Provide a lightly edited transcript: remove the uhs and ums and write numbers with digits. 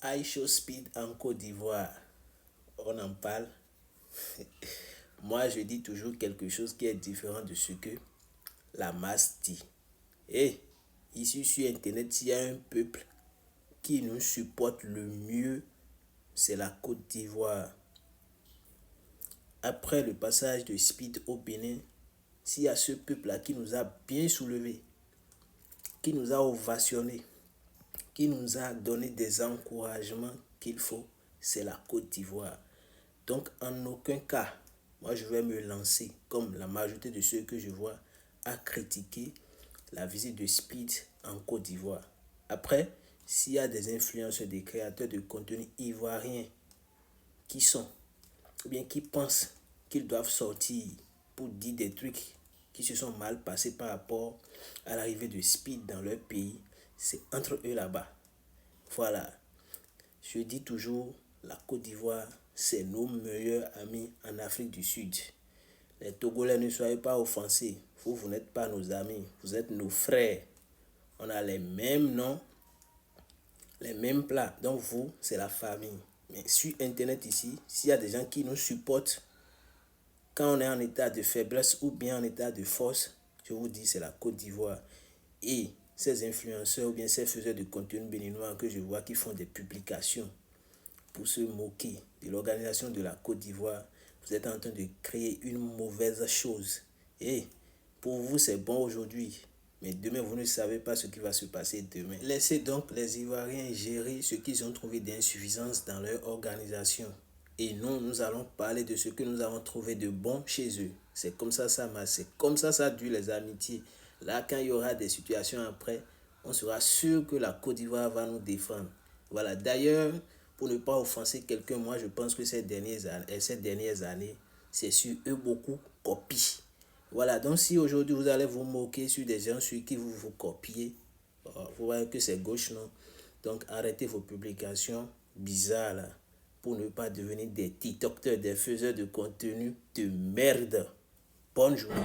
iShow Speed en Côte d'Ivoire. On en parle. Moi, je dis toujours quelque chose qui est différent de ce que la masse dit. Et ici sur Internet, s'il y a un peuple qui nous supporte le mieux, c'est la Côte d'Ivoire. Après le passage de Speed au Bénin, s'il y a ce peuple-là qui nous a bien soulevés, qui nous a ovationnés, qui nous a donné des encouragements qu'il faut, c'est la Côte d'Ivoire. Donc, en aucun cas, moi, je vais me lancer, comme la majorité de ceux que je vois, à critiquer la visite de Speed en Côte d'Ivoire. Après, s'il y a des influenceurs, des créateurs de contenu ivoiriens qui sont, ou bien qui pensent qu'ils doivent sortir pour dire des trucs qui se sont mal passés par rapport à l'arrivée de Speed dans leur pays, c'est entre eux là-bas. Voilà. Je dis toujours, la Côte d'Ivoire, c'est nos meilleurs amis en Afrique du Sud. Les Togolais, ne soyez pas offensés. Vous n'êtes pas nos amis, vous êtes nos frères. On a les mêmes noms, les mêmes plats. Donc vous, c'est la famille. Mais sur Internet ici, s'il y a des gens qui nous supportent, quand on est en état de faiblesse ou bien en état de force, je vous dis, c'est la Côte d'Ivoire. Et ces influenceurs ou bien ces faiseurs de contenu béninois que je vois qui font des publications pour se moquer de l'organisation de la Côte d'Ivoire, vous êtes en train de créer une mauvaise chose. Et pour vous, c'est bon aujourd'hui, mais demain, vous ne savez pas ce qui va se passer demain. Laissez donc les Ivoiriens gérer ce qu'ils ont trouvé d'insuffisance dans leur organisation. Et nous allons parler de ce que nous avons trouvé de bon chez eux. C'est comme ça marche, c'est comme ça dure les amitiés. Là, quand il y aura des situations après, on sera sûr que la Côte d'Ivoire va nous défendre. Voilà, d'ailleurs, pour ne pas offenser quelqu'un, moi je pense que ces dernières années, c'est sur eux beaucoup copient. Voilà, donc si aujourd'hui vous allez vous moquer sur des gens sur qui vous copiez, vous voyez que c'est gauche, non? Donc arrêtez vos publications bizarres là, pour ne pas devenir des TikTokers, des faiseurs de contenu de merde. Bonne journée.